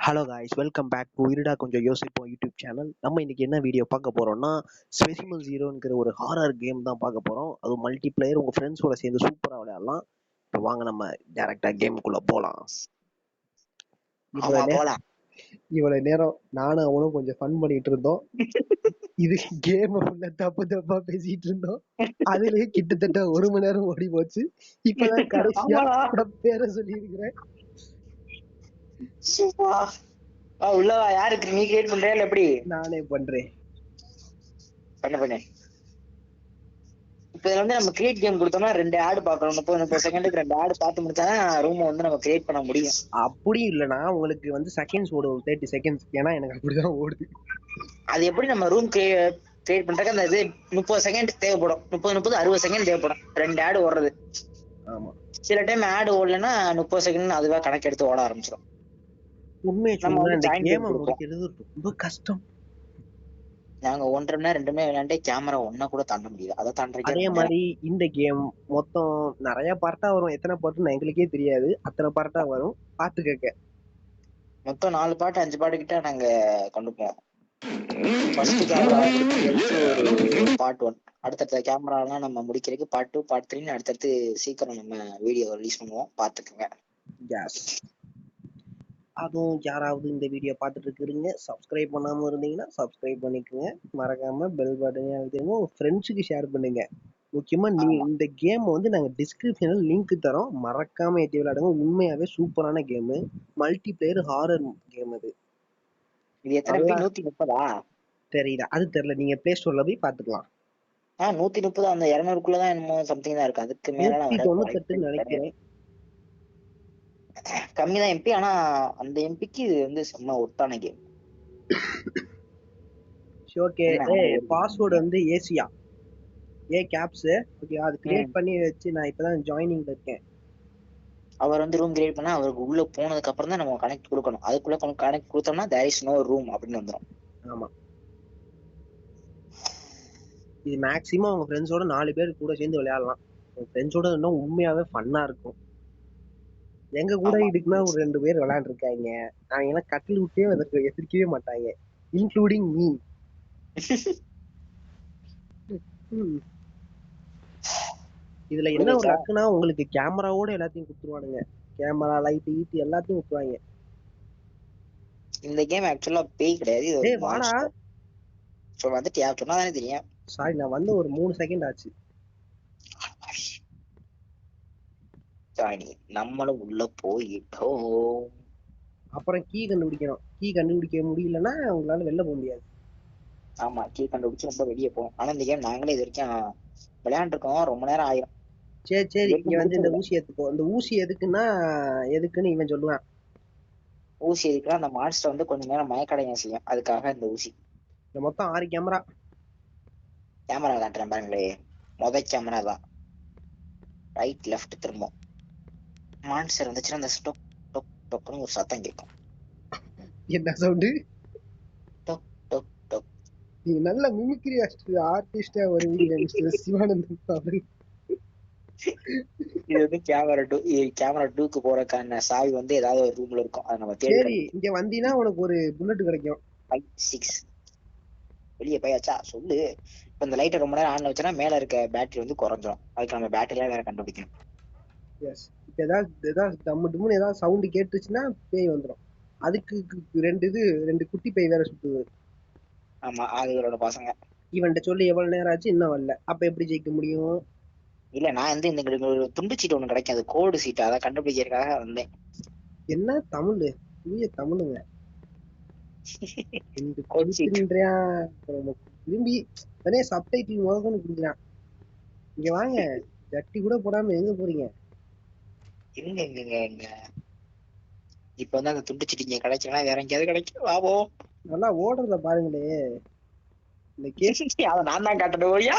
Hello guys, welcome back to இருடா கொஞ்சம் யோசிப்போம் யூடியூப் சேனல். நம்ம இன்னைக்கு என்ன வீடியோ பார்க்க போறோம்னா, ஸ்பெசிமன் ஜீரோங்கிற ஒரு ஹாரர் கேம் தான் பார்க்க போறோம். அது மல்டி பிளேயர் உங்க ஃப்ரெண்ட்ஸோட சேர்ந்து சூப்பரா விளையாடலாம். இப்போ வாங்க நம்ம டைரக்டா கேமுக்குள்ள போலாம். ஆமா இவ்வளவு நேரம் போலாம். இவ்வளவு நேரம் நானும் அவனும் கொஞ்சம் ஃபன் பண்ணிட்டு இருந்தோம். இது கேம் உள்ள தப்பு தப்பா பேசிட்டு இருந்தோம். அதுலயே கிட்டத்தட்ட 1 மணி நேரம் ஓடி போச்சு. இப்பதான் கடைசியா ஆமாடா. பேரை சொல்லி இருக்கிறேன். உள்ளவா யாருக்கு நீ கிரியேட் பண்றியா இல்ல எப்படி நானே பண்றேன். பண்ணு. இப்ப இதுல வந்து நம்ம கிரியேட் கேம் கொடுத்தோம்னா 2 ஆடு பாக்கணும். 30 செகண்டுக்கு 2 ஆடு பார்த்து முடிச்சாதான் ரூம் வந்து நம்ம கிரியேட் பண்ண முடியும். அப்படி இல்லைன்னா உங்களுக்கு வந்து செகண்ட்ஸ் ஓடும், 30 செகண்ட்ஸ். ஏன்னா எனக்கு அப்படிதான் ஓடுது. அது எப்படி நம்ம ரூம் கிரியேட் பண்றதுக்கு அந்த இது 30 செகண்ட் தேவைப்படும். 60 செகண்ட் தேவைப்படும் 2 ஆடு ஓடுறது. ஆமா, சில டைம் ஆடு ஓடலன்னா 30 செகண்ட் அதுவா கணக்கு எடுத்து ஓட ஆரம்பிச்சிடும். உண்மையை நம்ம சொன்னா வந்து இந்த ஜாயின் கேமை கொடுப்போம். முடிக்கிறது ரொம்ப கஷ்டம். நாங்க 1.5 மணி நேரம் 2 மணி நேரம் விளையாண்டே கேமரா ஒன்னா கூட தாண்ட முடியாது. அதை தாண்டறதுக்கே அதே 2 மணி நேரம். மாதிரி இந்த கேம் மொத்தம் நிறைய பார்ட்டா வரும். எத்தனை பார்ட்டுன்னு எங்களுக்கே தெரியாது. அத்தனை பார்ட்டா வரும், பாத்துக்க. மொத்தம் 4 பாட்டு 5 பாட்டு கிட்ட நாங்க கொண்டு போவோம். ஃபர்ஸ்ட் கேமரா முடிக்கிறதுக்கு ஒரு பார்ட் 1, அடுத்தடுத்த கேமரா எல்லாம் நம்ம முடிக்கிறதுக்கு பார்ட் 2 பார்ட் 3 அடுத்தடுத்து சீக்கிரம் நம்ம வீடியோ ரிலீஸ் பண்ணுவோம், பாத்துக்கோங்க. எஸ். அதுவும் யாராவது இந்த வீடியோ பார்த்துட்டு இருக்கிறீங்க, சப்ஸ்கிரைப் பண்ணாம இருந்தீங்கன்னா சப்ஸ்கிரைப் பண்ணிக்கோங்க. மறக்காம பெல் பட்டனை அழுத்திடுங்க. உங்க ஃப்ரெண்ட்ஸுக்கு ஷேர் பண்ணுங்க. முக்கியமா இந்த கேம் வந்து நாங்க டிஸ்கிரிப்ஷன்ல லிங்க் தரோம், மறக்காம ஏற்றி விளையாடுங்க. உண்மையாவே சூப்பரான game, multi player horror game. அது இது எத்தனை MB? 130 தெரியல, அது தெரியல. நீங்க பிளே ஸ்டோர்ல போய் பாத்துக்கலாம். 130 அந்த 200 என்னமோ சம்திங் தான் இருக்கு. அதுக்கு மேல 198 நினைக்கிறேன். கம்மிதான் MP. ஆனா அந்த MPக்கு இது வந்து செம்ம ஒர்த்தான கேம். ஓகே, பாஸ்வேர்டு வந்து ஏசியா ஏ கேப்ஸ். ஓகே, அது கிரியேட் பண்ணி வச்சு நான் இப்பதான் ஜாயினிங்ல இருக்கேன். அவர் வந்து ரூம் கிரியேட் பண்ணா அவருக்கு உள்ள போனதுக்கு அப்புறம் தான் நம்ம கனெக்ட் கொடுக்கணும். அதுக்குள்ள கனெக்ட் கொடுத்தோம்னா there is no room அப்படின்னு வந்துடும். ஆமா, இது மேக்ஸிமம் உங்க ஃப்ரெண்ட்ஸோட 4 பேர் கூட சேர்ந்து விளையாடலாம். உங்க ஃப்ரெண்ட்ஸோட இன்னும் உண்மையாவே ஃபன்னா இருக்கும். எங்க கூட இதுக்குன்னா ஒரு 2 பேர் விளையாண்டுருக்காங்க. அவங்க எல்லாம் கட்டில் விட்டே எதிர்க்கவே மாட்டாங்க, இன்க்ளூடிங் மீ. இதுல என்ன ஒரு லக்குனா, உங்களுக்கு கேமராவோட எல்லாத்தையும் கொடுத்துருவானுங்க. கேமரா, லைட், ஈட்டு எல்லாத்தையும் கொடுத்துருவாங்க. இந்த கேம் ஆக்சுவலா பேய் கிடையாது, இது ஒரு வாடா. சோ வந்துட்டியா? சொன்னாதானே தெரியும். சாரி, நான் வந்து ஒரு 3 செகண்ட் ஆச்சு. நம்மளும் உள்ள போயிட்டோம். அப்புறம் கீ கண்டுபிடிக்கணும். கீ கண்டுபிடிக்க முடியலன்னா உங்களால வெளில போக முடியாது. ஆமா, கீ கண்டுபிடிச்சு ரொம்ப வெளியே போகும். ஆனா இந்த கேம் நாங்களே இது வரைக்கும் விளையாண்டுருக்கோம், ரொம்ப நேரம் ஆயிரும். சரி, இங்க வந்து இந்த ஊசி எடுத்துக்கோ. இந்த ஊசி எதுக்குன்னு இவன் சொல்லுவான். ஊசி எதுக்குன்னா அந்த மான்ஸ்டர் வந்து கொஞ்ச நேரம் மயக்கடையா செய்யும், அதுக்காக இந்த ஊசி. இந்த மொத்தம் 6 கேமரா காட்டுறேன் பாருங்களே. முதல் கேமரா தான், ரைட் லெஃப்ட் திரும்பும். மான்ஸ்டர் வந்துச்சுன்னா அந்த ஸ்டோக் டொக் டொக்னு ஒரு சத்தம் கேட்கும். என்ன சவுண்டு? டொக் டொக் டொக். நீங்க நல்ல மிமிக்ரி ஆர்டிஸ்டா வருவீங்க மிஸ்டர் சிவானந்தன். இது வந்து கேமரா 2க்கு போறதுக்கான சாவி வந்து ஏதாவது ஒரு ரூம்ல இருக்கும், அதை நம்ம தேடி. சரி, இங்க வந்தீங்கன்னா உனக்கு ஒரு புல்லட் கிடைக்கும். 5 6 வெளியே போயாச்சா சொல்லு. இப்ப இந்த லைட்டை ரொம்ப நேரம் ஆன்ல வச்சா மேல இருக்க பேட்டரி வந்து குறைஞ்சிரும். அதுக்கு நம்ம பேட்டரியா வேற கண்டுபிடிக்கணும். எஸ். இப்ப ஏதாவது தம்மு டும்னு ஏதாவது சவுண்ட் கேட்டுச்சுன்னா பேய் வந்துடும். அதுக்கு 2 குட்டி பேய் வேற சுத்துது. ஆமா, அதுகளோட பசங்க. இவன்கிட்ட சொல்லி எவ்வளவு நேரம் ஆச்சு, இன்னும் வரல. அப்ப எப்படி ஜெயிக்க முடியும்? இல்ல, நான் வந்து இந்த ஒரு துண்டு சீட்டு ஒண்ணு கிடைக்கும், அது கோடு சீட்டு, அதை கண்டுபிடிக்கிறதுக்காக வந்தேன். என்ன தமிழ், தூய தமிழுங்க. திரும்பி சப்டைட்டில் முதல்கொண்டு குடுக்குறான். இங்க வாங்க, ஜட்டி கூட போடாம எங்க போறீங்க? எங்க இப்ப வந்து அந்த துண்டு சீட்டு இங்க கிடைச்சுன்னா வேற எங்கேயாவது கிடைக்கும். வாவோ, நல்லா ஓடுறத பாருங்களே. இந்த கேஸ் அதை நான் தான் காட்டணும். ஓடியா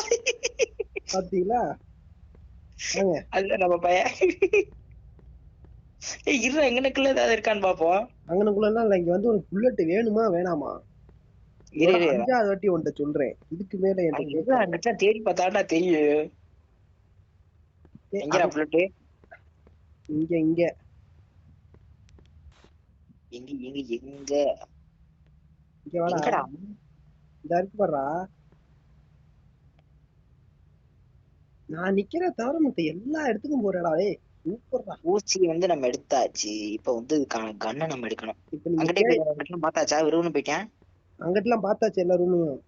பாத்தீங்களா? அதுதான் நம்ம பையன். இரு, எங்கனுக்குள்ள ஏதாவது இருக்கான்னு பாப்போம். அங்கனுக்குள்ள இல்ல. இங்க வந்து ஒரு புல்லட் வேணுமா வேணாமா? 5ஆவது வாட்டி உன்கிட்ட சொல்றேன். இதுக்கு மேல என்கிட்ட தேடி பார்த்தாடா தெரியும். எங்கடா புல்லட்? இங்க எங்க எங்க எங்க இங்க வாடா. எங்கடா இதா இருக்கு பாடுறா. நான் நிக்கிற தவிர மத்த எல்லா இடத்துக்கும் போறடா. ஏய் சூப்பர்டா. ஊசி வந்து நம்ம எடுத்தாச்சு. இப்ப வந்து கண்ணை நம்ம எடுக்கணும். இப்ப நீங்க அங்கிட்டே போயிட்டேன், அங்கிட்டும் பார்த்தாச்சா? விரும்புன்னு போயிட்டேன். அங்கிட்டலாம் பார்த்தாச்சு எல்லா ரூமையும்.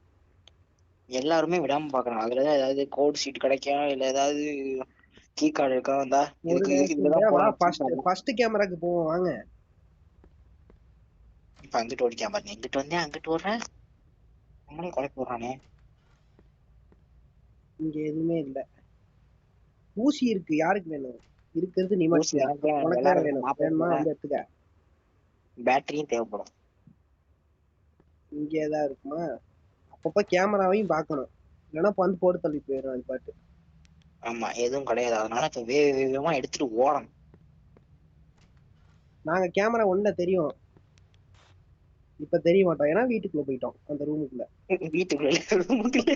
எல்லாருமே விடாம பாக்குறாங்க. அதுலதான் ஏதாவது கோட் ஷீட் கிடைக்கும், இல்ல ஏதாவது கீ கார்டு இருக்கா வந்தா ஒரு இதுக்கு இதுக்கு நிமிஷம் இங்கதான் வா. போகணும் key card. ஃபர்ஸ்ட் கேமராக்கு போவோம் வாங்க. இப்ப அங்கிட்டு ஓடிக்காம பாருங்க, இங்கிட்டு வந்தேன் அங்கிட்டு ஓடுறேன், நம்மளே குழப்பி விடுறானே. இங்க எதுவுமே இல்ல. ஊசி இருக்கு, யாருக்கு வேணும்? இருக்கிறது நீ ஊசி மட்டும். எனக்கு உனக்கு தானே எல்லாரும் வேணும். வேணுமா நாற்பது வந்து எடுத்துக்க. பேட்டரியும் தேவைப்படும். இங்கேதான் இருக்குமா? அப்பப்ப கேமராவையும் பார்க்கணும், இல்லைன்னா வந்து போட்டு தள்ளி போயிடும் அது பாட்டு. ஆமா, எதுவும் கிடையாது. அதனால இப்ப வேகமா எடுத்துட்டு ஓடணும். நாங்க கேமரா ஒண்ணுல தெரியும், இப்ப தெரிய மாட்டோம் ஏன்னா வீட்டுக்குள்ள போயிட்டோம் அந்த ரூமுக்குள்ள. வீட்டுக்குள்ள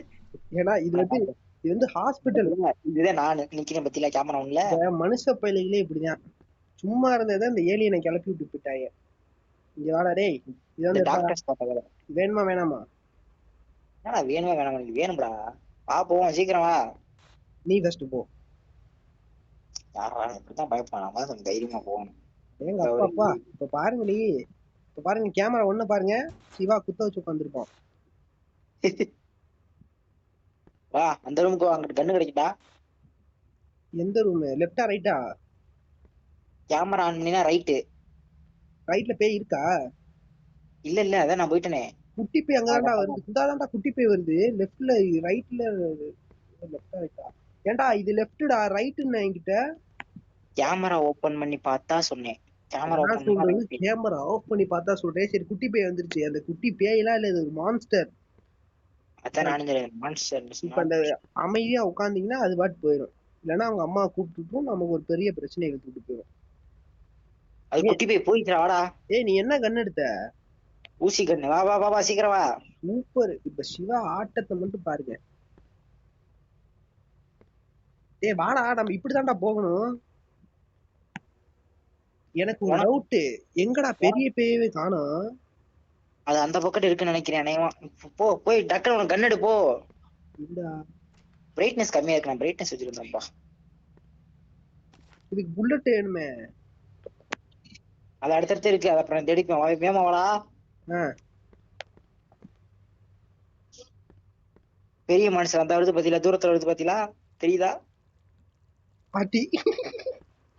ஏன்னா இது வந்து ஹாஸ்பிட்டல். இதுதான் நானு நிக்கிறேன் பத்தியில கேமரா ஒண்ணுல. இந்த மனுஷ பயிலைகளே இப்படிதான். சும்மா இருந்ததை இந்த ஏலியனை கிளப்பி விட்டு போயிட்டாங்க. இங்க வாடா டேய். இது இந்த வந்து டாக்டர்ஸ் பார்த்தாங்க. வேணுமா வேணாமா? ஏன்னா வேணுமா வேணாமா, எனக்கு வேணும்டா. வா போவோம், சீக்கிரம் வா. நீ ஃபர்ஸ்ட் போ. யாரா இப்படித்தான் பயப்படாம கொஞ்சம் தைரியமா போகணும். எங்க அப்பா அப்பா இப்ப பாருங்கடி. இப்ப பாருங்க கேமரா ஒண்ணு பாருங்க. சிவா குத்த வச்சு உட்காந்துருப்பான். வா அந்த ரூமுக்கு வா, அங்கிட்டு கண்ணு கிடைக்குதா? எந்த ரூம்? லெஃப்டா ரைட்டா? கேமரா ஆன் பண்ணினா ரைட்டு. ரைட்ல பேய் இருக்கா? இல்ல இல்ல, அதான் நான் போயிட்டேனே. குட்டி பேய் அங்கதான்டா வருது. இந்தாதான்டா குட்டி பேய் வருது. லெஃப்ட்ல ரைட்ல. லெஃப்டா ரைட்டா? ஏன்டா இது லெஃப்ட்டா ரைட்டுன்னு என்கிட்ட. கேமரா ஓபன் பண்ணி பார்த்தா சொன்னேன். கேமரா நான் ஓபன் பண்ணா சொல்றது ரைட்டு. கேமரா ஆஃப் பண்ணி பார்த்தா சொல்றேன். சரி குட்டி பேய் வந்துருச்சு. அந்த குட்டி பேய்லாம் இல்ல, இது ஒரு மான்ஸ்டர். அதான் நானும் சொல்றேன், மான்ஸ்டர் இப்ப அந்த அமைதியா உட்காந்தீங்கன்னா அது பாட்டு போயிடும். இல்லைன்னா அவங்க அம்மா கூப்பிட்டுட்டும் நமக்கு ஒரு பெரிய பிரச்சனை எடுத்துட்டு போயிடும். அது குட்டி போய் போயிடுறா, வாடா. ஏய் நீ என்ன கண்ணு எடுத்த? ஊசி கண்ணு. வா வா வா வா, சீக்கிரம் வா. சூப்பர். இப்ப சிவா ஆட்டத்தை மட்டும் பாருங்க. ஏய் வாடா, நம்ம இப்படிதான்டா போகணும். எனக்கு ஒரு டவுட், எங்கடா பெரிய பேயவே காணோம்? அது அந்த பக்கத்து இருக்குன்னு நினைக்கிறேன் அநேகமா. போ போய் டக்குனு உனக்கு கண்ணெடு போ. இல்லடா, பிரைட்னஸ் கம்மியா இருக்கு, நான் பிரைட்னஸ் வச்சிருந்தேன்ப்பா. இதுக்கு புல்லட் வேணுமே. அது அடுத்தடுத்து இருக்கு, அதை அப்புறம் தேடிப்போம். வேமா வாடா. பெரிய மனுஷன் அந்த வருது பாத்தீங்களா, தூரத்துல வருது பாத்தீங்களா, தெரியுதா? பாட்டி.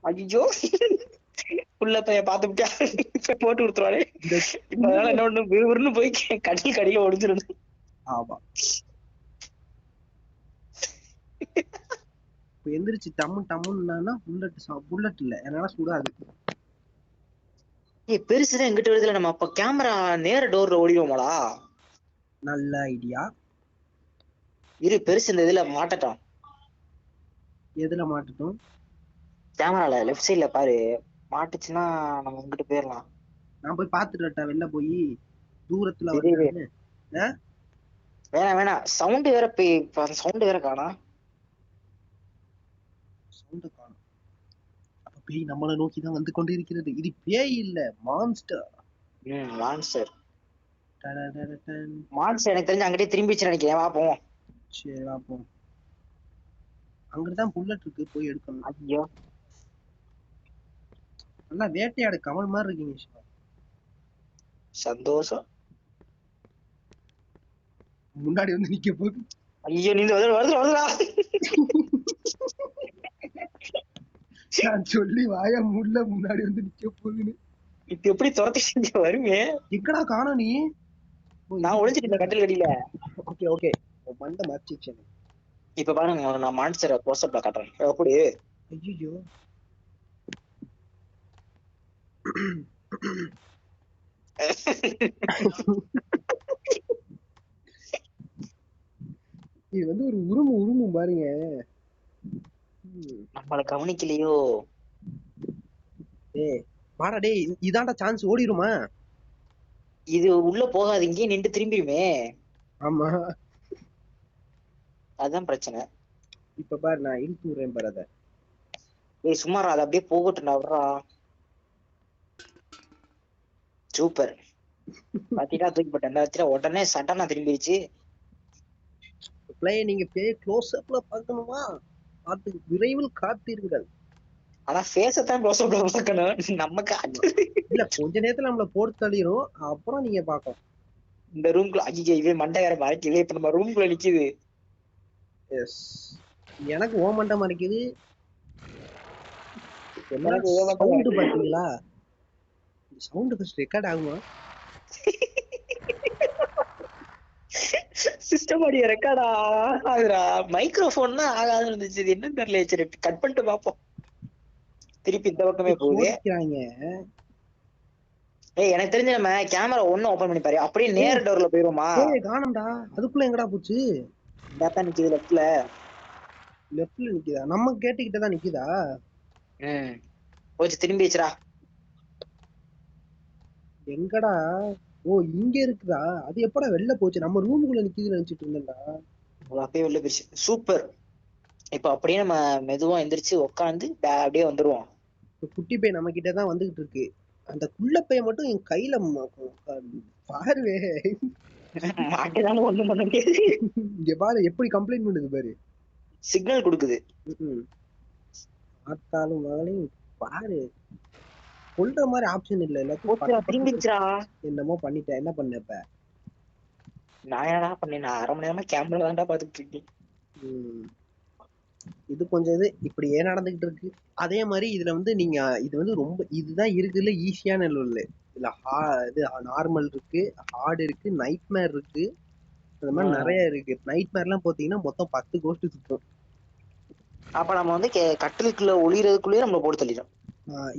ஐயோ, புள்ள பையன் பாத்துக்கிட்டா போட்டு கொடுத்துருவாரு. அதனால என்ன ஒண்ணு விறுவிறுன்னு போய் கடல் கடியில ஒடிஞ்சிருது. ஆமா. இப்ப எந்திரிச்சு டம்மு டம்முன்னா புல்லட் இல்ல, என்னால சுடாது. ஏய் பெருசுதான் எங்கிட்ட வருதுல, நம்ம அப்ப கேமரா நேர டோர்ல ஓடிடுவோமாடா? நல்ல ஐடியா. இரு, பெருசு இந்த இதுல மாட்டட்டும். எதுல மாட்டட்டும்? கேமரால லெஃப்ட் சைட்ல பாரு, மாட்டுச்சுன்னா நம்ம இங்கிட்டு போயிடலாம். நான் போய் பாத்துட்டு வெளில போய் தூரத்துல வேணாம் வேணாம், சவுண்ட் வேற சவுண்ட் வேற காணா. சவுண்ட் காணும். அப்ப பேய் நம்மளை நோக்கிதான் வந்து கொண்டு இருக்கிறது. இது பேய் இல்ல, மான்ஸ்டர். மான்ஸ்டர். மான்ஸ்டர் எனக்கு தெரிஞ்சு அங்கிட்டே திரும்பிச்சு நினைக்கிறேன். வா போவோம். சரி வா போவோம். அங்கதான் புல்லட் இருக்கு, போய் எடுக்கணும். ஐயோ, நல்லா வேட்டையாடு கமல் மாதிரி இருக்கீங்க. சந்தோஷம். முன்னாடி வந்து நிக்க போகுது. ஐயோ, நீ வருதுடா. நான் சொல்லி வாயா முள்ள முன்னாடி வந்து நிக்க போகுதுன்னு. இப்ப எப்படி துரத்தி செஞ்ச வருமே? எக்கடா காணோம் நீ? நான் ஒளிஞ்சிட்டு கட்டில் கடியில. ஓகே ஓகே, மண்டை மாறிச்சு. இப்ப பாருங்க, நான் மான்ஸ்டரை க்ளோஸ்அப்ல காட்டுறேன். எப்படி? ஐயோ, இது வந்து ஒரு உருமும் பாருங்க. நம்மள கவனிக்கலையோ? ஏய் வாடா டேய், இதான்டா சான்ஸ், ஓடிருமா? இது உள்ள போகாது, இங்கே நின்று திரும்பிடுமே. ஆமா, அதான் பிரச்சனை. இப்ப பாரு, நான் இழுத்து விடுறேன் பாரு அத. ஏய் சும்மாரா, அது அப்படியே போகட்டும். விடுறா. சூப்பர். பாத்தீங்களா தூக்கி போட்டேன் இந்த வச்சுல உடனே சட்டனா திரும்பிடுச்சு. பிளே நீங்க க்ளோஸ் அப்ல பார்க்கணுமா? பார்த்து விரைவில் காத்தீர்கள். ஆனா ஃபேஸத்தான் க்ளோஸ் அப்ல பார்க்கணும் நமக்கு. இல்ல கொஞ்ச நேரத்துல நம்மள போட்டு தள்ளிரும், அப்புறம் நீங்க பார்க்கணும். இந்த ரூம்குள்ள ஐயோ இவன் மண்டை வேற மறைக்குது. இப்ப நம்ம ரூம்குள்ள நிக்குது. எஸ் எனக்கு ஓ மண்டை மறைக்குது. என்ன எனக்கு இவன் மண்டை சவுண்ட் மறைக்குது. பாத்தீங்களா? சவுண்ட் ஃபர்ஸ்ட் ரெக்கார்ட் ஆகுமா? சிஸ்டம் ஆடியோ ரெக்கார்டா ஆகுறா. மைக்ரோஃபோன் தான் ஆகாதுன்னு இருந்துச்சு. இது என்னன்னு தெரியல. சரி கட் பண்ணிட்டு பாப்போம். திருப்பி இந்த பக்கமே போகுது. சோதிக்கிறாங்க. ஏய் எனக்கு தெரிஞ்ச நம்ம கேமரா ஒண்ணு ஓபன் பண்ணி பாரு. அப்படியே நேர டோர்ல போயிருவோமா? ஏய் காணோம்டா. அதுக்குள்ள எங்கடா போச்சு? இதான் நிக்குது லெஃப்ட்ல. லெஃப்ட்ல நிக்குதா? நம்ம கேட்டுக்கிட்ட தான் நிக்குதா? போச்சு திரும்பிச்சுடா. எங்கடா? ஓ இங்க இருக்குதா? அது எப்படா வெளில போச்சு? நம்ம ரூமுக்குள்ள நிக்குதுன்னு நினைச்சிட்டு இருந்தேன்டா. அப்பயே வெளில போயிடுச்சு. சூப்பர். இப்ப அப்படியே நம்ம மெதுவா எந்திரிச்சு உட்காந்து அப்படியே வந்துருவோம். குட்டி பையன் நம்ம கிட்ட தான் வந்துகிட்டு இருக்கு. அந்த குள்ள பையன் மட்டும் என் கையில பாருவே. மாட்டேதானே ஒண்ணும் பண்ண முடியாது. இங்க பாரு எப்படி கம்ப்ளைண்ட் பண்ணுது பாரு. சிக்னல் கொடுக்குது. பார்த்தாலும் மகளையும் பாரு. கொல்ற மாதிரி ஆப்ஷன் இல்ல. எல்லாத்தையும் திரும்பிடுச்சுடா. என்னமோ பண்ணிட்டேன். என்ன பண்ண இப்ப? நான் என்னடா பண்ணேன்? நான் 1/2 மணி நேரமா கேமரா தான்டா பாத்துட்டு இருக்கேன். இது கொஞ்சம் இது இப்படியே நடந்துகிட்டு இருக்கு. அதே மாதிரி இதுல வந்து நீங்க இது வந்து ரொம்ப இதுதான் இருக்குதுல ஈஸியான லெவல். இதுல இது நார்மல் இருக்கு, ஹார்ட் இருக்கு, நைட்மேர் இருக்கு. அந்த மாதிரி நிறைய இருக்கு. நைட்மேர் எல்லாம் பாத்தீங்கன்னா மொத்தம் 10 கோஸ்ட் சுத்தும். அப்ப நம்ம வந்து கட்டிலுக்குள்ள ஒளிறதுக்குள்ளேயே நம்ம போட்டு தள்ளிடும்.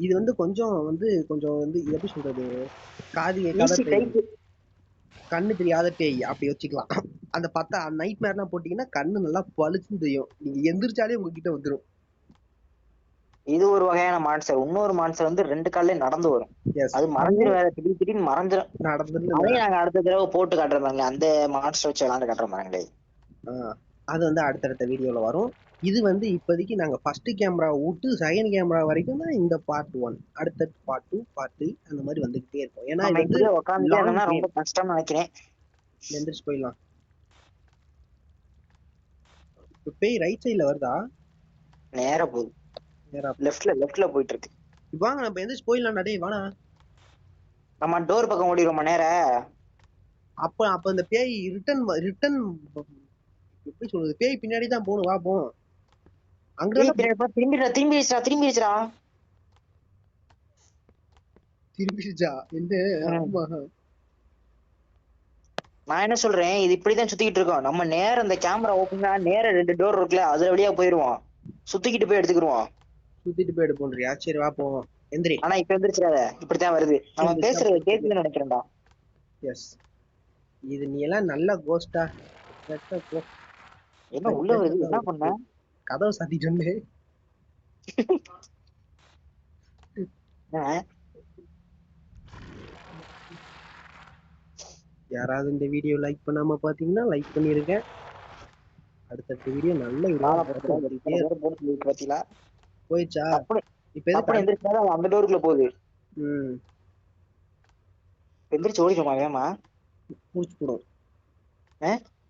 இது வந்து கொஞ்சம் வந்து எப்படி சொல்றது, காது கேட்காத பேய், கண்ணு தெரியாத பேய் அப்படி வச்சுக்கலாம். அந்த 10 நைட்மேர் எல்லாம் போட்டீங்கன்னா கண்ணு நல்லா பளிச்சுன்னு தெரியும். நீங்க எந்திரிச்சாலே உங்ககிட்ட வந்துடும். இது ஒரு வகையான மான்ஸ்டர். இன்னொரு மான்ஸ்டர் வந்து 2 கால்ல நடந்து வரும். அது மறைஞ்சிரும். வேற திடீர்னு மறைஞ்சிரும். அதையும் நாங்க அடுத்த தடவை போட்டு காட்டுறாங்க. அந்த மான்ஸ்டர் வச்சு விளாண்டு காட்டுறாங்களே. அது வந்து அடுத்தடுத்த வீடியோல வரும். இது வந்து இப்போதைக்கு நாங்க ஃபர்ஸ்ட் கேமரா விட்டு செகண்ட் கேமரா வரைக்கும் தான் இந்த பார்ட் 1. அடுத்த பார்ட் 2 பார்ட் 3 அந்த மாதிரி வந்துகிட்டே இருக்கும். ஏன்னா இது வந்து உட்கார்ந்து ரொம்ப கஷ்டம் நினைக்கிறேன். எந்திரிச்சு போயிடலாம். பேய் ரைட் சைடுல வருதா? நேரா போகுது. லெஃப்ட்ல போயிட்டு இருக்கு. வாங்க நம்ம எந்திரிச்சு போயிடலாம்டா. டேய் வாடா. நம்ம டோர் பக்கம் ஓடிடுவோம் நேரா. அப்ப இந்த பேய் ரிட்டர்ன் எப்படி சொல்றது, பேய் பின்னாடி தான் போகணும். வா போ. அங்க திரும்பிடுச்சா. என்ன? நான் என்ன சொல்றேன், இது இப்படிதான் சுத்திக்கிட்டு இருக்கோம். நம்ம நேரம் இந்த கேமரா ஓபன் நேர 2 டோர் இருக்குல்ல, அதுல வழியா போயிருவோம். சுத்திக்கிட்டு போய் எடுத்துக்கிருவோம். சுத்திட்டு போய் எடுப்போம்ன்றியா? சரி வா போவோம். எந்திரி. ஆனா இப்ப எந்திரிச்சிடாத. இப்படித்தான் வருது. நம்ம பேசுறது கேக்குதுன்னு நினைக்கிறேன்டா. எஸ். இது நீ எல்லாம் நல்ல கோஸ்டா. என்ன உள்ள வருது? என்ன பண்ண? கதவை சாத்திட்டு யாராவது இந்த வீடியோ லைக் பண்ணாம பாத்தீங்கன்னா லைக் பண்ணிருங்க. அடுத்த வீடியோ நல்ல போயிடுச்சா? இப்ப அந்த டோருக்குள்ள போகுது. எந்திரிச்சு ஓடிடுமா வேமா? பூச்சி போடும்.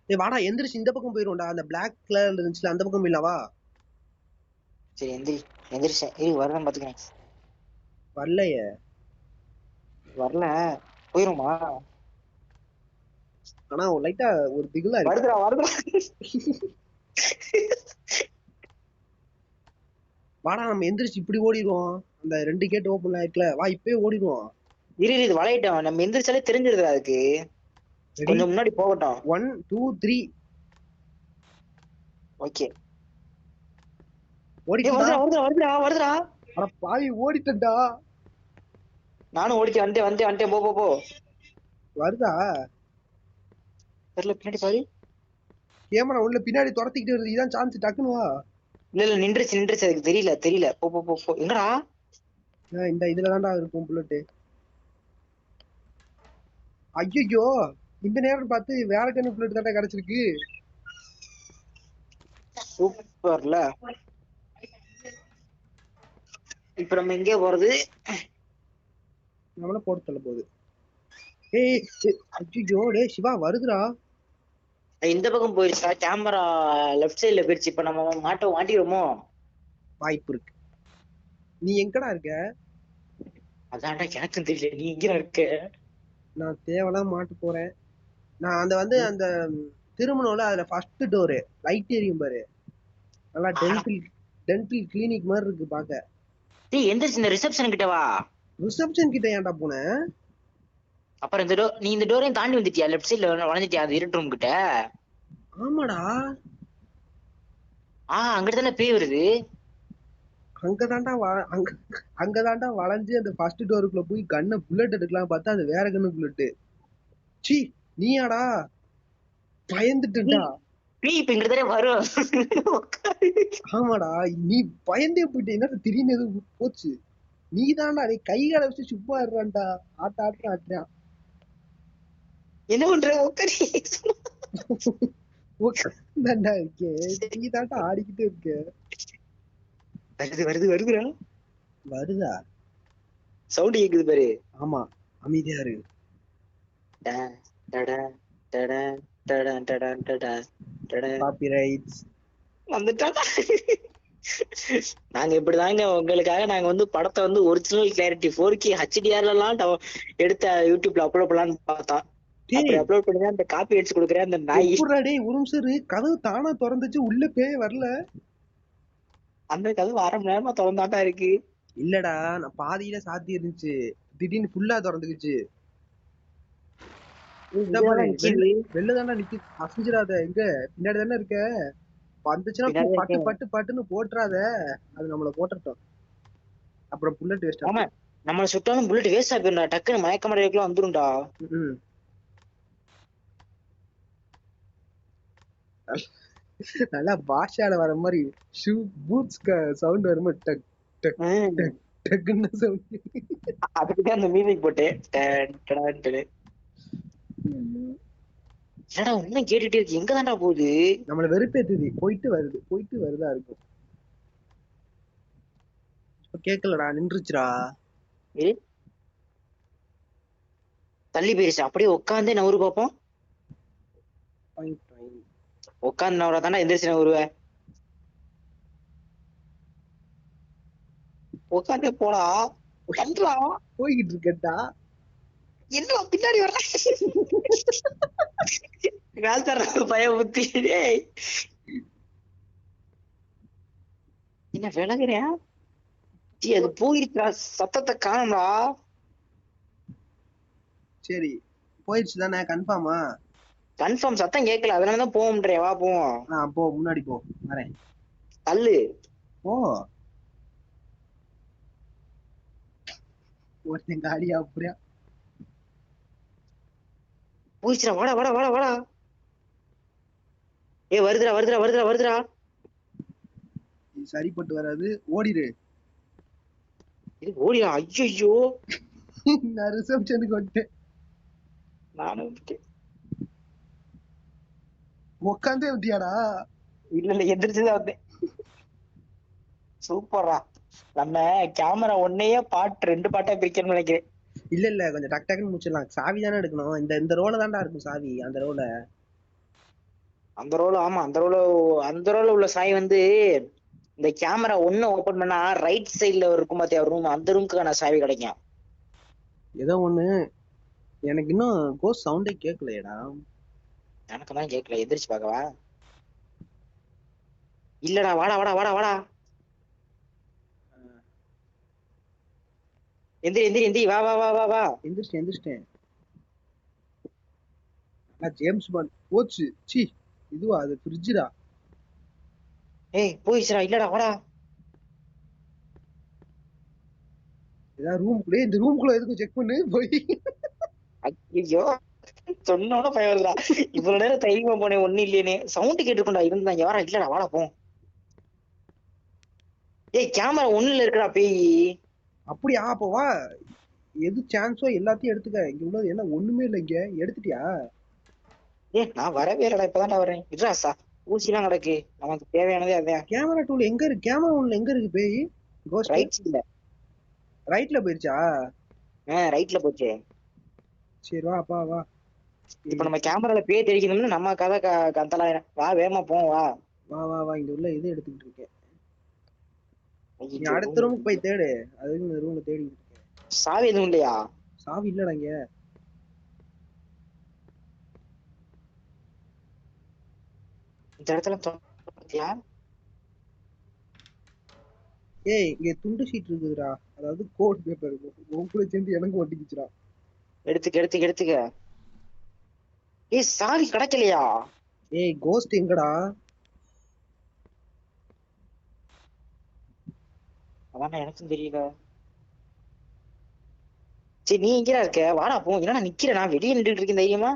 வாடா எந்திரிச்சு இந்த பக்கம் போயிருவோம்டா. அந்த பிளாக் கலர்ல இருந்துச்சுல அந்த பக்கம் இல்லவா? சரி எந்திரிச்சேன். வரதான் பாத்துக்கிறேன். வரலையே. வரல. போயிருமா? ஆனா லைட்டா ஒரு திகிலா வருதுடா. வாடா நம்ம எந்திரிச்சு இப்படி ஓடிடுவோம். அந்த 2 கேட் ஓபன் ஆயிருக்குல, வா இப்பவே ஓடிடுவோம். இது வளையிட்டோம். நம்ம எந்திரிச்சாலே தெரிஞ்சிருது. அதுக்கு கொஞ்சம் முன்னாடி போகட்டும். 1 2 3. ஓகே. வருதுடா. அட பாவி ஓடிட்டடா. நானும் வந்துட்டேன். போ. வருதா? தெரியல. பின்னாடி பாரு. கேமரா உள்ள பின்னாடி துரத்திக்கிட்டு வருது. இதான் சான்ஸ். டக்குனு வா. இல்ல நின்றுச்சு. அதுக்கு தெரியல. போ. எங்கடா? இந்த இதுல தான்டா இருக்கும் புல்லட். ஐயோ இந்த நேரம் பார்த்து வேற கண்ணு புல்லட் தான்டா கிடைச்சிருக்கு. சூப்பர்ல. இப்ப நம்ம எங்கே போறது? நம்மள போட்டு தள்ள போகுது. ஏய் ஐயோ டேய் சிவா வருதுடா. இந்த பக்கம் போயிருச்சா கேமரா, லெஃப்ட் சைடுல போயிருச்சு. இப்ப நம்ம மாட்டிடுமோ? வாய்ப்பு இருக்கு. நீ எங்கடா இருக்க? அதான்டா எனக்கும் தெரியல, நீ எங்க இருக்க? நான் தேவலாம் மாட்டு போறேன். நான் அந்த திருமணம்ல அதுல ஃபர்ஸ்ட் டோரு லைட் எரியும் பாரு, நல்லா டென்டல் கிளினிக் மாதிரி இருக்கு பாக்க. டேய் எந்திரிச்சு இந்த ரிசப்ஷன் கிட்ட வா. ரிசப்ஷன் கிட்ட ஏன்டா போன? அப்புறம் நீ இந்த டோரையும் தாண்டி வந்துட்டியா? லெஃப்ட் சைடுல வளைஞ்சிட்டியா அது இருட்டு ரூம் கிட்ட? ஆமாடா. அங்கிட்ட தானே பேய் வருது. அங்கதான்டா வளைஞ்சு அந்த ஃபர்ஸ்ட் டோருக்குள்ள போய் கண்ணை புல்லட் எடுக்கலாம் பார்த்தா அது வேற கண்ணு புல்லட்டு. சி நீயாடா? பயந்துட்டா. பேய் இப்ப இங்கிட்ட தானே வரும். ஆமாடா, நீ பயந்தே போயிட்டீங்கன்னா திடீர்னு எதுவும் போச்சு. நீ தான்டா நீ கை கால வச்சு சும்மா இருறான்டா. ஆட்டுறான். என்ன பண்ற? உட்காந்தாண்டா இருக்கே. நீ தான்டா ஆடிக்கிட்டே இருக்க. வருதுடா. வருதா? சவுண்ட் கேக்குது பாரு. ஆமா, அமைதியா இரு. காப்பிரைட்ஸ் வந்துட்டாடா. நாங்க இப்படிதாங்க உங்களுக்காக நாங்க வந்து படத்தை வந்து ஒரிஜினல் கிளாரிட்டி 4K HDR எல்லாம் எடுத்த யூடியூப்ல அப்லோட் பண்ணலாம்னு பார்த்தோம். அப்படி அப்லோட் பண்ணி அந்த காப்பி அடிச்சு கொடுக்குறேன் அந்த நாய். டேய் ஒரு நிமிஷம் இரு, கதவு தானா திறந்துச்சு, உள்ள பேய் வரல. அந்த கதவு 1/2 மணி நேரமா திறந்தாட்டா இருக்கு. இல்லடா, நான் பாதியில சாத்தி இருந்துச்சு, திடீர்னு ஃபுல்லா திறந்துக்குச்சு. வெளிலதான்டா நிக்கி, அசைஞ்சிடாத. எங்க பின்னாடி தானே இருக்க? வந்துச்சுன்னா பட்டு பட்டு பட்டுன்னு போட்டுறாத, அது நம்மள போட்டுட்டோம். அப்புறம் புல்லட் வேஸ்ட். ஆமா, நம்மள சுட்டாலும் புல்லட் வேஸ்ட் ஆகிடும்டா. டக்குன்னு மயக்கமடையக்குள்ள வந்துரும்டா. நல்லா பாஷால வர மாதிரி ஷூ பூட்ஸ் சவுண்ட் வர மாதிரி டக் டக் டக் டக்னு சவுண்ட். அதுக்கு அந்த மியூசிக் போட்டேன். என்னடா இன்னும் கேட்டுட்டே இருக்கு, எங்க தான்டா போகுது? நம்மள வெறுப்பேத்துது, போயிட்டு வருதா இருக்கும். கேக்கலடா, நின்றுச்சுடா. தள்ளி போயிருச்சு. அப்படியே உட்காந்தே நவரு பாப்போம். உட்காந்து நவரா தானே எந்திரிச்சு நவருவ. உட்காந்தே போடா. போய்கிட்டு இருக்கட்டா. என்ன பின்னாடி வர பய புத்தி. என்ன விலகுறியா? அது போயிருக்கா, சத்தத்தை காணும்டா. சரி போயிடுச்சு தானே? கன்ஃபார்மா? கன்ஃபார்ம், சத்தம் கேட்கல, அதனாலதான் போவோம்ன்றே. வா போவோம். போ, முன்னாடி போ, வரேன். தள்ளு போ. ஒருத்தன் காலியா அப்படியா போயிடுச்சுடா. வாடா வாடா வாடா வாடா. ஏ வருதுடா. சரிப்பட்டு வராது, ஓடிடு. ஓடியா? ஐயோ, நான் ரிசப்ஷனுக்கு வந்துட்டேன். நானும் உட்காந்தே விட்டியாடா? இல்ல எந்திரிச்சுதான் வந்தேன். சூப்பரா. நம்ம கேமரா ஒன்னையே பார்ட் 2 பார்ட்டா பிரிக்கணும்னு நினைக்கிறேன். இல்ல கொஞ்சம் டக் டக்குன்னு முடிச்சிடலாம். சாவி தானே எடுக்கணும். இந்த ரோல தான்டா இருக்கும் சாவி. அந்த ரோல ஆமா, அந்த ரோல உள்ள சாவி வந்து இந்த கேமரா ஒண்ணு ஓபன் பண்ணா ரைட் சைடுல இருக்கும் பாத்தியா ரூம், அந்த ரூமுக்கான சாவி கிடைக்கும். ஏதோ ஒண்ணு. எனக்கு இன்னும் கோஸ்ட் சவுண்டே கேட்கலையடா. எனக்கு தான் கேட்கல. எந்திரிச்சு பார்க்கவா? இல்லடா, வாடா வாடா வாடா வாடா. எந்திரி வா வா வா வா வா. எந்திரிச்சிட்டேன். ஜேம்ஸ் பாண்ட் போச்சு. சி இதுவா? அது ஃப்ரிட்ஜ்டா. ஏய் போயிடுச்சுடா. இல்லடா, வாடா. ஏதாவது ரூம்குள்ளே, இந்த ரூம்குள்ள எதுக்கும் செக் பண்ணு போய். ஐயோ, சொன்னோட பயம் வருதா? இவ்வளவு நேரம் தைரியமா போனேன், ஒண்ணு இல்லையே. சவுண்ட் கேட்டுக்கொண்டா இருந்தா. இங்க வாடா. இல்லடா, வாடா போ. ஏய் கேமரா ஒண்ணுல இருக்குடா பேய். அப்படியா? அப்போ வா, எது சான்ஸோ எல்லாத்தையும் எடுத்துக்க. இங்க உள்ளது என்ன ஒண்ணுமே இல்லை. இங்க எடுத்துட்டியா? நான் வரவே இல்லடா, இப்பதான் வரேன். இட்ராசா ஊசி எல்லாம் கிடக்கு, நமக்கு தேவையானதே அதான். கேமரா டூல் எங்க இருக்கு? கேமரா ஒன்ல எங்க இருக்கு பேய்? ரைட் சைடுல. ரைட்ல போயிருச்சா? ரைட்ல போச்சு. சரி வா அப்பா வா. இப்ப நம்ம கேமரால பேய் தெரிக்கணும்னு நம்ம கதை கந்தலாயிரம். வா வேகமா போவோம் வா. வா வா வா இங்க உள்ள இது எடுத்துக்கிட்டு இருக்கேன். நீ ஐயோ அடுத்த ரூமுக்கு போய் தேடு. அதுக்கு இந்த ரூம்ல தேடி இருக்கேன். சாவி எதுவும் இல்லையா? சாவி இல்லடா இங்க. இந்த இடத்துல பாத்தியா? ஏய் இங்க துண்டு ஷீட் இருக்குதுடா. அதாவது கோட் பேப்பர் இருக்கும். உன் கூட சேர்ந்து எனக்கு ஒட்டிக்கிச்சுடா. எடுத்துக்க எடுத்துக்க எடுத்துக்க. ஏய் சாவி கிடைக்கலையா? ஏய் கோஸ்ட் எங்கடா? அதான் எனக்கும் தெரியல. சரி நீ எங்கடா இருக்க? வாடா போ. என்னடா நிக்கிற? நான் வெளியே நின்றுட்டு இருக்கேன் தைரியமா.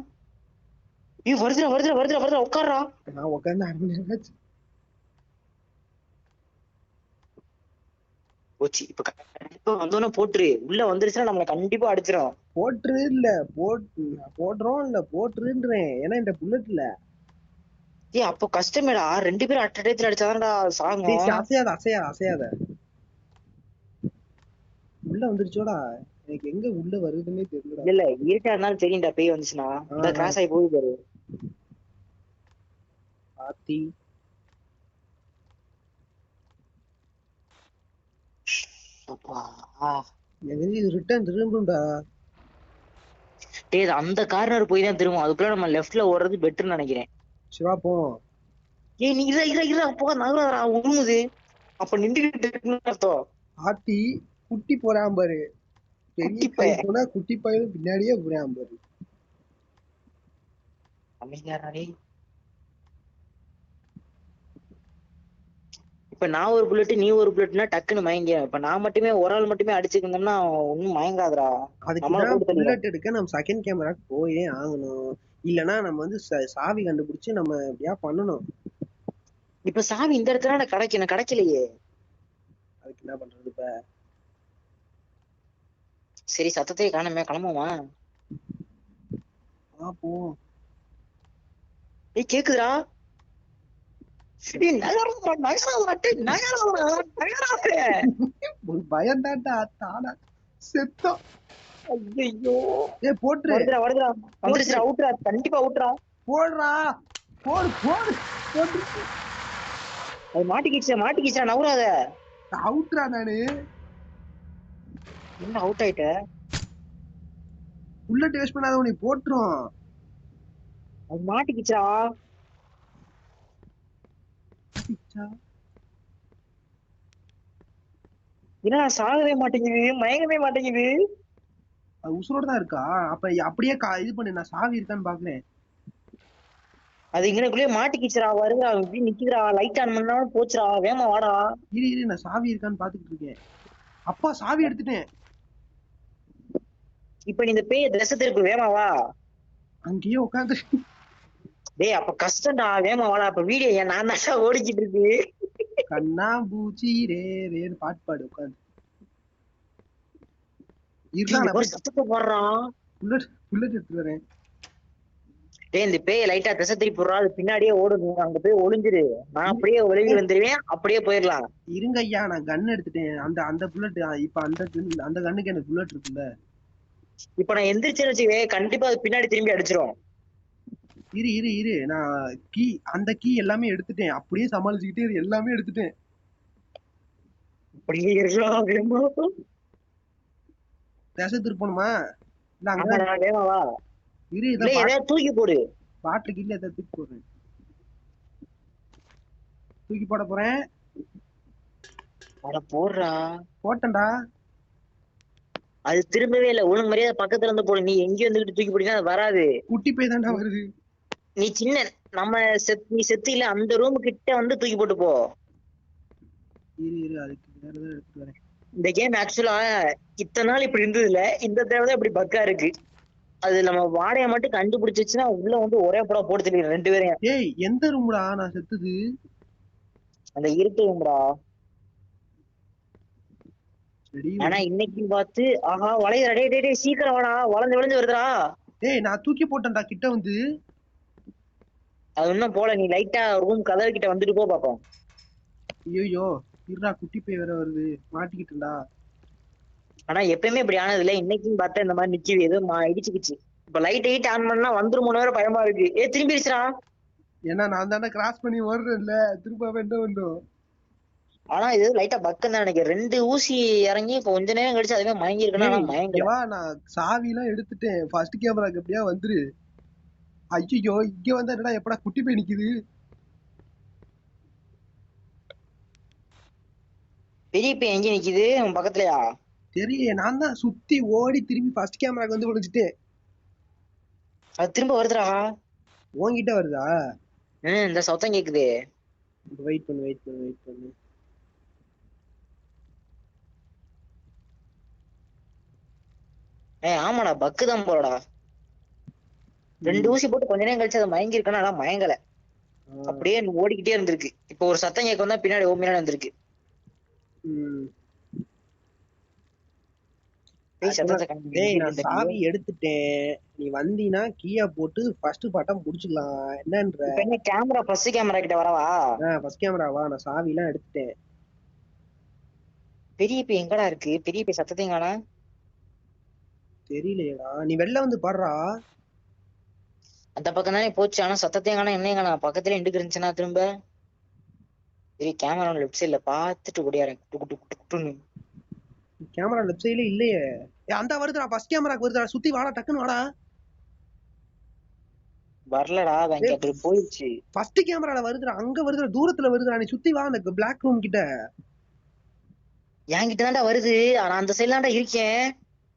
ஏய் வருதுடா வருதுடா வருதுடா வருதுடா உட்கார்றா. நான் உட்காந்து 1/2 மணி நேரம் ஆச்சு. போச்சு. இப்ப கண்டிப்பா வந்தோன்னு போட்டுரு. உள்ள வந்துருச்சுன்னா நம்மள கண்டிப்பா அடிச்சிடும். போட்டுரு இல்ல போடுறோம் இல்ல போட்டுருன்றேன். ஏன்னா இந்த புல்லட் இல்ல. ஏய் அப்போ கஷ்டமேடா. 2 பேரும் அட் டயத்துல அடிச்சாதான்டா சாகும். அசையாத அசையாத அசையாத. உள்ள வந்துருச்சோடா. எனக்கு எங்க உள்ள வருதுன்னே தெரியலடா. இல்ல இருட்டா இருந்தாலும் தெரியும்டா பேய் வந்துச்சுன்னா. இந்த கிராஸ் ஆகி போகுது பாரு. ஆத்தி அப்பா இது ரிட்டர்ன் திரும்பும்டா. டேய் அந்த கார்னர் போய் தான் திரும்பும். அதுக்குள்ள நம்ம லெஃப்ட்ல ஓடுறது பெட்டர்னு நினைக்கிறேன். சிவா போவோம். ஏய் நீ இரு போ நகரா உழுமுது. அப்ப நின்றுகிட்டு இருக்குன்னு அர்த்தம். ஆத்தி குட்டி போறான் பாரு. பெரிய குட்டி கை பையன். போனா குட்டி பையன் பின்னாடியே போறான் பாரு. அமைதியாடா. இப்ப நான் ஒரு புல்லட் நீ ஒரு புல்லட்னா டக்குன்னு மயங்க. இப்ப நான் மட்டுமே ஒரு ஆள் மட்டுமே அடிச்சுக்கிட்டோம்னா ஒன்னும் மயங்காதுடா. அதுக்குதான் புல்லட் எடுக்க நம்ம செகண்ட் கேமராக்கு போயே ஆகணும். இல்லனா நம்ம வந்து சாவி கண்டுபிடிச்சு நம்ம எப்படியா பண்ணணும். இப்ப சாவி இந்த இடத்துல கிடைக்கலையே. அதுக்கு என்ன பண்றது இப்ப? சரி சத்தத்தையே காணுமே. கிளம்புமா? போவோம். ஏய் கேக்குதுடா. பயம் தான்டா தானா செத்தோம். ஐயோ ஏய் போட்டுரு. வருதுடா வருதுடா. வந்துருச்சுடா. அவுட்ரா கண்டிப்பா அவுட்ரா. போடுறா போடு போடு போட்டு. அது மாட்டிக்கிச்சா நவுறாத. அவுட்ரா நானு. என்ன அவுட் ஆயிட்ட? புல்லட் வேஸ்ட் பண்ணாத உன்னை போட்டுரும். அது மாட்டிக்கிச்சா. என்ன சாகவே மாட்டேங்குது. மயங்கவே மாட்டேங்குது. அது உசுரோட தான் இருக்கா? அப்ப அப்படியே இது பண்ணு. நான் சாவி இருக்கான்னு பாக்குறேன். அது இங்கனக்குள்ளேயே மாட்டிக்கிச்சுடா. வருடா இப்படி நிக்குதுடா. லைட் ஆன் பண்ணாலும் போச்சுடா. வேமா வாடா. இரு நான் சாவி இருக்கான்னு பாத்துக்கிட்டு இருக்கேன். அப்பா சாவி எடுத்துட்டேன். இப்ப நீ இந்த பேய திசை திருப்பு. வேமா வா. அங்கேயே உட்காந்து. டேய் அப்ப கஷ்டம்டா. வேமா வாடா. அப்ப வீடியோ நான் தான் ஓடிக்கிட்டு இருக்கு. கண்ணா பூச்சி ரே ரேன்னு பாட்டு பாடு உட்காந்து. இதுதான் சத்தத்தை போடுறான். புல்லட் எடுத்து வரேன். டேய் இந்த பேய லைட்டா திசை திருப்பி விடுறா. அது பின்னாடியே ஓடுது. அங்க போய் ஒளிஞ்சிரு. நான் அப்படியே ஒளிஞ்சு வந்துருவேன். அப்படியே போயிடலாம். இருங்க ஐயா நான் கன் எடுத்துட்டேன். அந்த புல்லட் இப்ப அந்த கண்ணுக்கு எனக்கு புல்லட் இருக்குல்ல. இப்ப நான் எந்திரிச்சேன்னு வச்சுக்கவே கண்டிப்பா அது பின்னாடி திரும்பி அடிச்சிரும். இரு நான் அந்த கீ எல்லாமே எடுத்துட்டேன். அப்படியே சமாளிச்சுக்கிட்டே எல்லாமே எடுத்துட்டேன். அப்படியே இருக்கலாம். திசை திருப்பணுமா? வேமாவா. இரு எதையாவது தூக்கி போடு. பாட்டில் கீழே எதாவது தூக்கி போடுறேன். தூக்கி போட போறேன். போடுறா. போட்டேன்டா. அது திரும்பவே இல்லை. ஒழுங்கு மரியாதை பக்கத்துல இருந்து போடு. நீ எங்கேயும் வந்துகிட்டு தூக்கி போட்டீங்கன்னா அது வராது. குட்டி போய் தாண்டா வருது. நீ சின்ன நீ செத்து இல்ல அந்த ரூம் கிட்ட வந்து தூக்கி போட்டு போ. இரு அதுக்கு வேறதான் எடுத்துட்டு வரேன். இந்த கேம் ஆக்சுவலா இத்தனை நாள் இப்படி இருந்தது இல்ல. இந்த தேவைதான் இப்படி பக்கா இருக்கு. அது நம்ம வாடையை மட்டும் கண்டுபிடிச்சிச்சுன்னா உள்ள வந்து ஒரே படா போட்டு தெரியும் 2 பேரையும். ஏய் எந்த ரூம்டா நான் செத்துது? அந்த இருட்டு ரூம்டா. ஆனா இன்னைக்கு பார்த்து ஆஹா வளையற. டேய் சீக்கிரம் வாடா. வளைஞ்சு வருதுடா. டேய் நான் தூக்கி போட்டேன்டா கிட்ட வந்து. அது இன்னும் போல. நீ லைட்டா ரூம் கதவு கிட்ட வந்துட்டு போ பாப்போம். ஐயோ இருடா குட்டி போய் வேற வருது. மாட்டிக்கிட்டுடா. ஆனா எப்பயுமே இப்படி ஆனது இல்ல. இன்னைக்குன்னு பார்த்தா இந்த மாதிரி நிக்குது. ஏதோ இடிச்சுக்கிச்சு. இப்ப லைட் ஆன் பண்ணா வந்துரும் வேற பயமா இருக்கு. திரும்பிடுச்சுடா. ஏன்னா நான் தானே கிராஸ் பண்ணி ஓடுறேன்ல, திரும்ப என்ன பண்ணும்? ஆனா இது லைட்டா பக்குன்னு தான் நினைக்கிறேன். 2 ஊசி இறங்கி கொஞ்ச நேரம் கழிச்சு அதுவே மயங்கி இருக்குன்னா ஆனா மயங்கல. நான் சாவி எல்லாம் எடுத்துட்டேன். ஃபர்ஸ்ட் கேமராக்கு எப்படியா வந்துரு. ஐயோ இங்க வந்தா என்னடா எப்படா குட்டி போய் நிக்குது. பெரிய பையன் எங்க நிக்குது உன் பக்கத்துலயா? தெரியல, நான் தான் சுத்தி ஓடி திரும்பி ஃபர்ஸ்ட் கேமராக்கு வந்து விழுந்துட்டேன். அது திரும்ப வருதுடா. உன்கிட்ட வருதா? இந்த சத்தம் கேக்குது. வெயிட் பண்ணு. ஆமாடா பக்கு தான் போலடா. 2 ஊசி போட்டு கொஞ்ச நேரம் கழிச்சு அது மயங்கி இருக்குன்னா ஆனா மயங்கல. அப்படியே ஓடிக்கிட்டே இருந்திருக்கு. இப்ப ஒரு சத்தம் கேட்க வந்தா பின்னாடி பின்னாடி வந்திருக்கு. நான் சாவி எடுத்துட்டேன். நீ வந்தீனா கீயா போட்டு ஃபர்ஸ்ட் பாட்டம் புடிச்சுக்கலாம். என்னன்ற என்ன கேமரா ஃபர்ஸ்ட் கேமரா கிட்ட வரவா? ஃபர்ஸ்ட் கேமராவா? நான் சாவி எல்லாம் எடுத்துட்டேன். பெரிய பை எங்கடா இருக்கு? பெரிய பை சத்தத்தையும் காணா. தெரியலையடா, நீ வெளில வந்து பாடுறா. அந்த பக்கம் தானே போச்சு. ஆனா சத்தத்தையும் காணா என்னையும் காணா. பக்கத்துல எண்டுக்கு இருந்துச்சுன்னா திரும்ப பெரிய கேமரா லெஃப்ட் சைட்ல பாத்துட்டு ஓடியாரேன். கேமரா லெஃப்ட் சைடுல இல்லையே. அந்த வருதுடா, ஃபர்ஸ்ட் கேமராக்கு வருதுடா. சுத்தி வாடா, டக்குன்னு வாடா. வரலடா, அங்க அப்படி போயிடுச்சு. ஃபர்ஸ்ட் கேமரால வருதுடா, அங்க வருதுடா, தூரத்துல வருதுடா. நீ சுத்தி வா அந்த பிளாக் ரூம் கிட்ட. என்கிட்ட தான்டா வருது. ஆனா அந்த சைடுல தான்டா இருக்கேன்.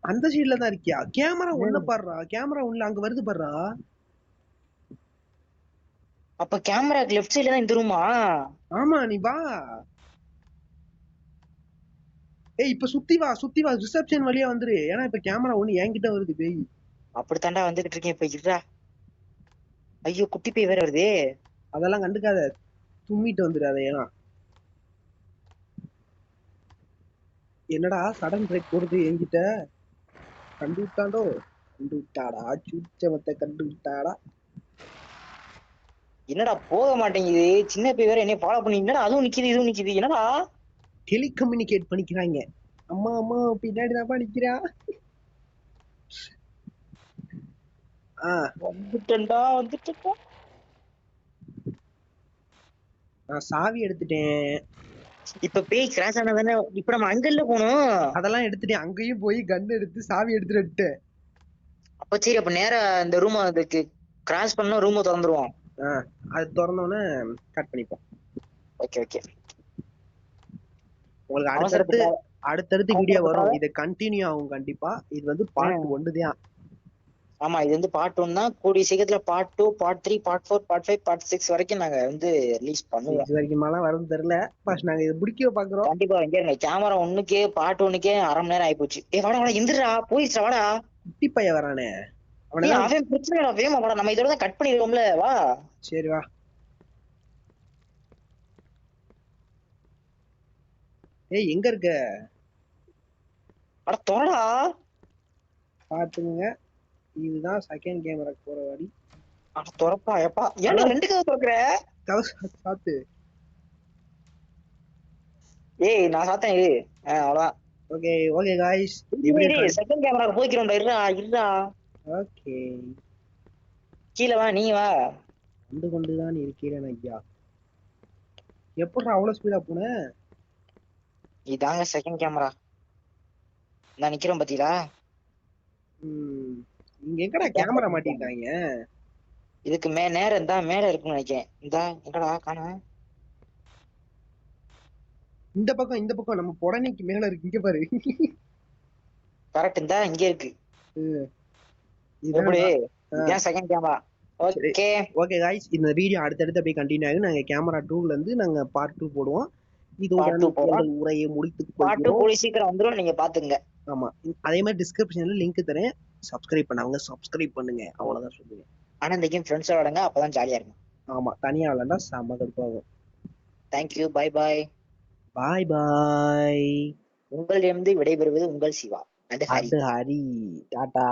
அந்த சைடுல தான் இருக்கியா? கேமரா ஒண்ணு பாடுறா, கேமரா ஒண்ணு அங்க வருது பாடுறா. அப்ப கேமராக்கு லெஃப்ட் சைடுல தான் இந்த ரூமா? ஆமா, நீ வா. இப்ப சுத்தி வா ரிசப்ஷன் வழியா வந்துரு. ஏன்னா இப்ப கேமரா ஒண்ணு என்கிட்ட வருது பேய். அப்படித்தாண்டா வந்துகிட்டு இருக்கேன் இப்ப. இருடா. ஐயோ குட்டி பேய் வேற வருதே. அதெல்லாம் கண்டுக்காத, தும்மிட்டு வந்துரு. அதை ஏன்னா என்னடா சடன் பிரேக் போடுது என்கிட்ட. கண்டு விட்டாடா, சூச்சமத்தை கண்டு விட்டாடா. என்னடா போக மாட்டேங்குது. சின்ன பேய் வேற என்னைய ஃபாலோ பண்ணி. என்னடா அதுவும் நிக்குது இதுவும் நிக்குது. என்னடா டெலிகம்யூனிகேட் பண்ணிக்கிறாங்க. அம்மா பின்னாடி தான் நிக்கிறா. வந்துட்டா. நான் சாவி எடுத்துட்டேன். இப்ப பேய் கிராஷ் ஆனதானே. இப்ப நம்ம அங்கல்ல போகணும். அதெல்லாம் எடுத்துட்டேன். அங்கேயும் போய் கன் எடுத்து சாவி எடுத்துட்டு. அப்ப சரி, அப்ப நேரா இந்த ரூம் அதுக்கு கிராஸ் பண்ணா ரூம் திறந்துருவோம். அது திறந்தோன்னே கட் பண்ணிப்போம். ஓகே. உங்களுக்கு அடுத்தடுத்து வீடியோ வரும். இது கண்டினியூ ஆகும் கண்டிப்பா. இது வந்து பார்ட் 1 தான். ஆமா, இது வந்து பார்ட் 1 தான். கூடிய சீக்கிரத்துல part 2, part 3, part 4, part 5, part 6 வரைக்கும் நாங்க வந்து ரிலீஸ் பண்ணுவோம். 6 வரைக்கும் மேல வரும் தெரியல. ஃபர்ஸ்ட் நாங்க இது முடிக்க பாக்குறோம். கண்டிப்பா. இங்க கேமரா ஒண்ணுக்கே பார்ட் 1க்கே அரை மணி நேரம் ஆயிப்போச்சு. வாடா எந்திரா, போயிடுச்சா வாடா. குட்டி பையன் வரானே, அவன் பிரச்சனை வேமா வாடா. நம்ம இதோட தான் கட் பண்ணிடுவோம்ல. வா. சரி வா. எங்க இருக்க? அட தோடா. பாத்துங்க, இதுதான் செகண்ட் கேமராக்கு போற வழி. அட தொறப்பா. எப்பா ஏன்னா 2 கதவு திறக்கற? சாத்து. நான் சாத்தேன் இது. அவ்வளவுதான். ஓகே गाइस, செகண்ட் கேமராக்கு போய்க்கிறோம்டா. இருடா. ஓகே, கீழ வா, நீ வா. வந்து கொண்டுதான் இருக்கிறேன் ஐயா. எப்படா அவ்வளவு ஸ்பீடா போன? இதாங்க செகண்ட் கேமரா. நான் நிக்கிறேன் பாத்தீங்களா? இங்க எங்கடா கேமரா மாட்டிட்டாங்க? இதுக்கு நேரம் தான் மேல இருக்குன்னு நினைக்கிறேன். இந்தா எங்கடா காணா. இந்த பக்கம் நம்ம புடனைக்கு மேல இருக்கு. இங்க பாரு. கரெக்ட், இந்தா இங்க இருக்கு. எப்படி? இதான் செகண்ட் கேமரா. ஓகே गाइस, இந்த வீடியோ அடுத்தடுத்து அப்படியே கண்டினியூ ஆகும். நாங்க கேமரா 2ல இருந்து நாங்க பார்ட் 2 போடுவோம். இதோட உரையை முடித்துக் கொள்கிறோம். கூடிய சீக்கிரம் வந்துரும், நீங்க பாத்துங்க. ஆமா, அதே மாதிரி டிஸ்கிரிப்ஷன்ல லிங்க் தரேன். சப்ஸ்கிரைப் பண்ணவங்க சப்ஸ்கிரைப் பண்ணுங்க. அவ்வளவுதான் சொல்லுவேன். ஆனா இந்த கேம் ஃப்ரெண்ட்ஸோட விளையாடுங்க, அப்பதான் ஜாலியா இருக்கும். ஆமா, தனியா விளையாண்டா செம கடுப்பாகும். தேங்க்யூ. பாய். உங்களிடமிருந்து விடைபெறுவது உங்கள் சிவா. அது ஹரி. டாடா.